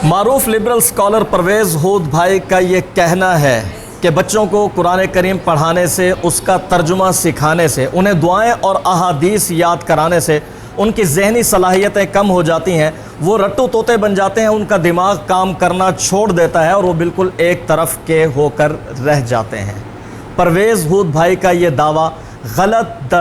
معروف liberal scholar Pervez ہود بھائی کا یہ کہنا ہے کہ بچوں کو قرآن کریم پڑھانے سے، اس کا ترجمہ سکھانے سے، انہیں دعائیں اور احادیث یاد کرانے سے ان کی ذہنی صلاحیتیں کم ہو جاتی ہیں، وہ رٹو طوطے بن جاتے ہیں، ان کا دماغ کام کرنا چھوڑ دیتا ہے اور وہ بالکل ایک طرف کے ہو کر رہ جاتے ہیں۔ پرویز ہود بھائی کا یہ دعویٰ غلط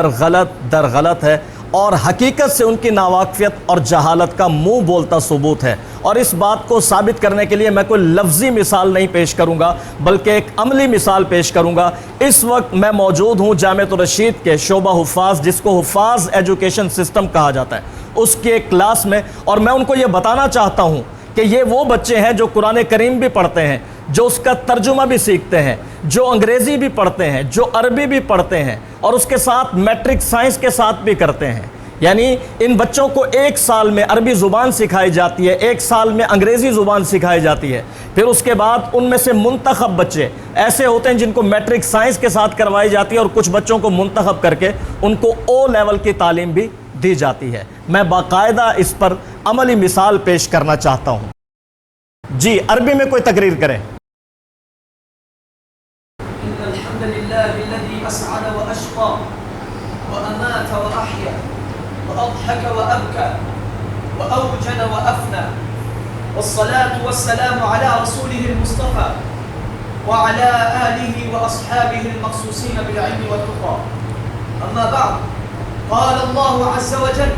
در غلط ہے اور حقیقت سے ان کی ناواقفیت اور جہالت کا منہ بولتا ثبوت ہے، اور اس بات کو ثابت کرنے کے لیے میں کوئی لفظی مثال نہیں پیش کروں گا بلکہ ایک عملی مثال پیش کروں گا۔ اس وقت میں موجود ہوں جامعۃ الرشید کے شعبہ حفاظ، جس کو حفاظ ایجوکیشن سسٹم کہا جاتا ہے، اس کے ایک کلاس میں، اور میں ان کو یہ بتانا چاہتا ہوں کہ یہ وہ بچے ہیں جو قرآن کریم بھی پڑھتے ہیں، جو اس کا ترجمہ بھی سیکھتے ہیں، جو انگریزی بھی پڑھتے ہیں، جو عربی بھی پڑھتے ہیں، اور اس کے ساتھ میٹرک سائنس کے ساتھ بھی کرتے ہیں۔ یعنی ان بچوں کو ایک سال میں عربی زبان سکھائی جاتی ہے، ایک سال میں انگریزی زبان سکھائی جاتی ہے، پھر اس کے بعد ان میں سے منتخب بچے ایسے ہوتے ہیں جن کو میٹرک سائنس کے ساتھ کروائی جاتی ہے، اور کچھ بچوں کو منتخب کر کے ان کو او لیول کی تعلیم بھی دی جاتی ہے۔ میں باقاعدہ اس پر عملی مثال پیش کرنا چاہتا ہوں۔ جی عربی میں کوئی تقریر کریں۔ الحمد لله الذي أسعد وأشقى وأمات وأحيا وأضحك وأبكى وأوجد وأفنى، والصلاة والسلام على رسوله المصطفى وعلى آله وأصحابه المخصوصين بالعلم والتقى. أما بعد، قال الله عز وجل: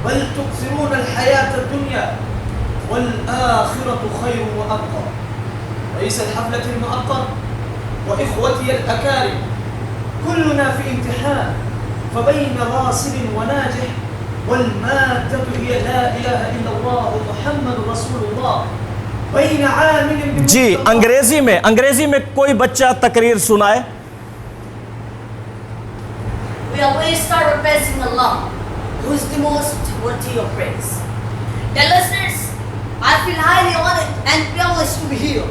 بل تؤثرون الحياة الدنيا والآخرة خير وأبقى. رئيس الحفلة المؤقت وإخوتي الأكارم، كلنا في امتحان، فبين راسب وناجح والمادة هي لا إله إلا الله محمد رسول الله، بين عامل جی انگریزی میں کوئی بچہ تقریر سنائے۔ We always start with praising Allah, who is the most worthy of praise. Dear listeners, I feel highly honored and privileged to be here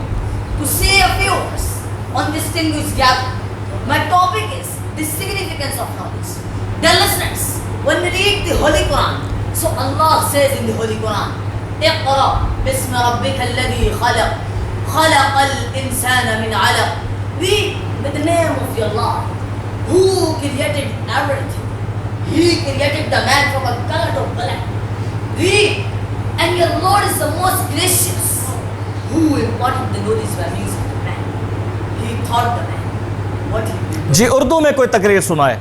to say a few words on distinguished gathering. My topic is the significance of knowledge. Dear listeners, when we read the Holy Quran, so Allah says in the Holy Quran, اقرأ باسم ربك الذي خلق خلق الإنسان من علق. Read with the name of your Lord who created everything. He created the man from a color of black. Read, and your Lord is the most gracious, who imparted the knowledge by means of the man. He taught the man what he did. جی اردو میں کوئی تقریر سنائے۔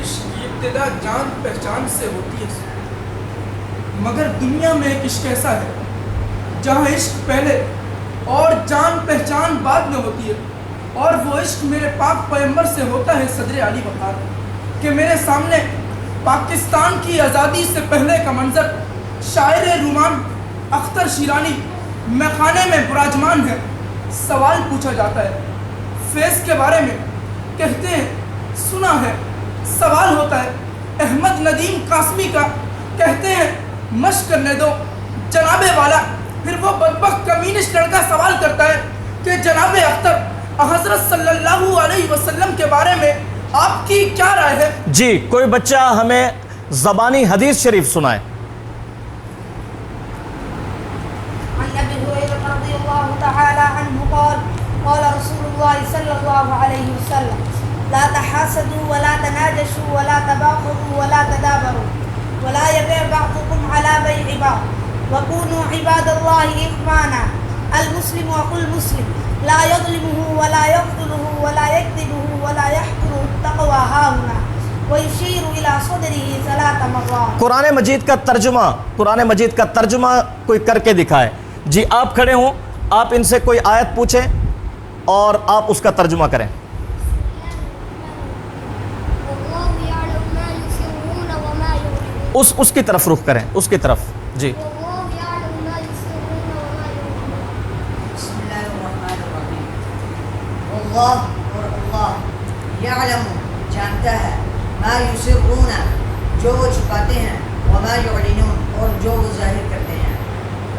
عشق کی ابتدا جان پہچان سے ہوتی ہے، مگر دنیا میں ایک عشق ایسا ہے جہاں عشق پہلے اور جان پہچان بعد میں ہوتی ہے، اور وہ عشق میرے پاک پیغمبر سے ہوتا ہے صدر علی وقار، کہ میرے سامنے پاکستان کی آزادی سے پہلے کا منظر شاعر رومان اختر شیرانی میخانے میں براجمان ہے۔ سوال پوچھا جاتا ہے فیض کے بارے میں، کہتے ہیں سنا ہے۔ سوال ہوتا ہے احمد ندیم قاسمی کا، کہتے ہیں مشق کرنے دو جناب والا۔ پھر وہ بدبخت کمیونسٹ لڑکا سوال کرتا ہے کہ جناب اختر، حضرت صلی اللہ علیہ وسلم کے بارے میں آپ کی کیا رائے ہے؟ جی کوئی بچہ ہمیں زبانی حدیث شریف سنائے۔ عن ابي هريره رضي الله تعالى عنه قال قال رسول الله صلى الله عليه وسلم: لا تحاسدوا ولا تناجشوا ولا تباغضوا ولا تدابروا ولا يبيع بعضكم على بيع بعض وكونوا عباد الله إخوانا. المسلم أخو المسلم لا يظلمه ولا يخذله ولا يكذبه ولا يحقره التقوى هاهنا. ويشير إلى صدره 3 مرات. قرآن مجید کا ترجمہ کوئی کر کے دکھائے۔ جی آپ کھڑے ہوں، آپ ان سے کوئی آیت پوچھیں اور آپ اس کا ترجمہ کریں۔ اس کی طرف رخ کریں، اس کی طرف۔ جی اللہ اور اللہ یعلم جانتا ہے، ما یسرون جو وہ چھپاتے ہیں، وما یعلنون اور جو وہ ظاہر کرتے ہیں۔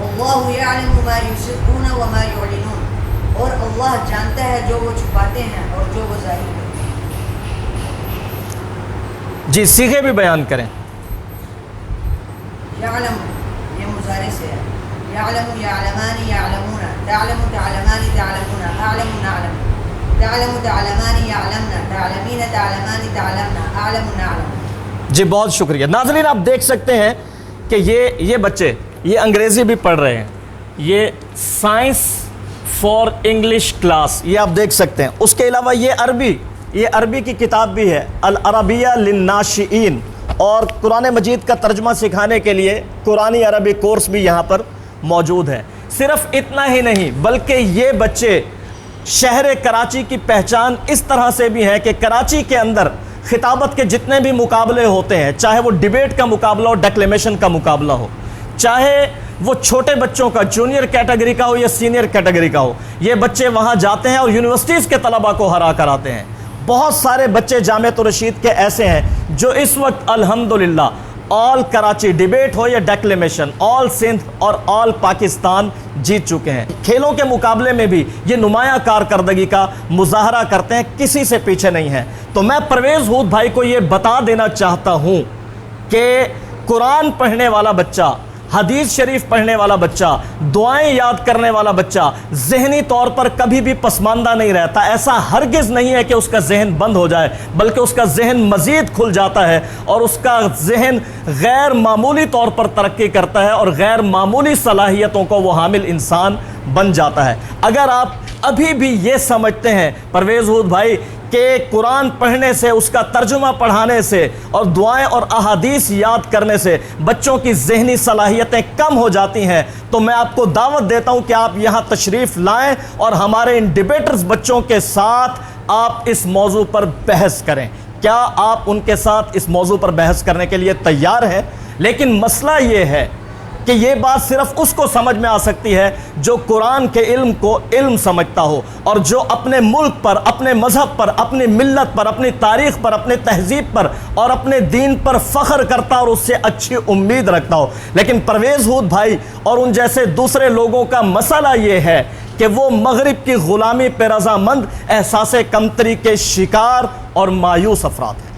اللہ یعلم ما یسرون وما یعلنون، اور اللہ جانتا ہے جو وہ چھپاتے ہیں اور جو وہ ظاہر کرتے ہیں۔ جی صیغے بھی بیان کریں۔ یعلم یہ مضارع سے ہے. یعلم یعلمان یعلمون. تعلم تعلمان تعلمون. اعلم نعلم. تعلم تعلمان یعلمنا. تعلمین تعلمان تعلمنا. اعلم نعلم. جی بہت شکریہ. ناظرین آپ دیکھ سکتے ہیں کہ یہ بچے یہ انگریزی بھی پڑھ رہے ہیں. یہ سائنس فار انگلش کلاس یہ آپ دیکھ سکتے ہیں. اس کے علاوہ یہ عربی کی کتاب بھی ہے العربیہ للناشئین، اور قرآن مجید کا ترجمہ سکھانے کے لیے قرآنی عربی کورس بھی یہاں پر موجود ہے. صرف اتنا ہی نہیں بلکہ یہ بچے شہر کراچی کی پہچان اس طرح سے بھی ہے کہ کراچی کے اندر خطابت کے جتنے بھی مقابلے ہوتے ہیں، چاہے وہ ڈیبیٹ کا مقابلہ ہو، ڈیکلیمیشن کا مقابلہ ہو، چاہے وہ چھوٹے بچوں کا جونیئر کیٹیگری کا ہو یا سینئر کیٹیگری کا ہو، یہ بچے وہاں جاتے ہیں اور یونیورسٹیز کے طلباء کو ہرا کر آتے ہیں. بہت سارے بچے جامعۃ الرشید کے ایسے ہیں جو اس وقت الحمدللہ آل کراچی ڈیبیٹ ہو یا ڈیکلیمیشن، آل سندھ اور آل پاکستان جیت چکے ہیں. کھیلوں کے مقابلے میں بھی یہ نمایاں کارکردگی کا مظاہرہ کرتے ہیں، کسی سے پیچھے نہیں ہیں. تو میں پرویز ہود بھائی کو یہ بتا دینا چاہتا ہوں کہ قرآن پڑھنے والا بچہ، حدیث شریف پڑھنے والا بچہ، دعائیں یاد کرنے والا بچہ ذہنی طور پر کبھی بھی پسماندہ نہیں رہتا. ایسا ہرگز نہیں ہے کہ اس کا ذہن بند ہو جائے، بلکہ اس کا ذہن مزید کھل جاتا ہے اور اس کا ذہن غیر معمولی طور پر ترقی کرتا ہے اور غیر معمولی صلاحیتوں کو وہ حامل انسان بن جاتا ہے. اگر آپ ابھی بھی یہ سمجھتے ہیں پرویز ہود بھائی کہ قرآن پڑھنے سے، اس کا ترجمہ پڑھانے سے اور دعائیں اور احادیث یاد کرنے سے بچوں کی ذہنی صلاحیتیں کم ہو جاتی ہیں، تو میں آپ کو دعوت دیتا ہوں کہ آپ یہاں تشریف لائیں اور ہمارے ان ڈیبیٹرز بچوں کے ساتھ آپ اس موضوع پر بحث کریں. کیا آپ ان کے ساتھ اس موضوع پر بحث کرنے کے لیے تیار ہیں؟ لیکن مسئلہ یہ ہے کہ یہ بات صرف اس کو سمجھ میں آ سکتی ہے جو قرآن کے علم کو علم سمجھتا ہو اور جو اپنے ملک پر، اپنے مذہب پر، اپنی ملت پر، اپنی تاریخ پر، اپنے تہذیب پر اور اپنے دین پر فخر کرتا اور اس سے اچھی امید رکھتا ہو. لیکن پرویز ہود بھائی اور ان جیسے دوسرے لوگوں کا مسئلہ یہ ہے کہ وہ مغرب کی غلامی پہ رضامند، احساس کمتری کے شکار اور مایوس افراد ہیں.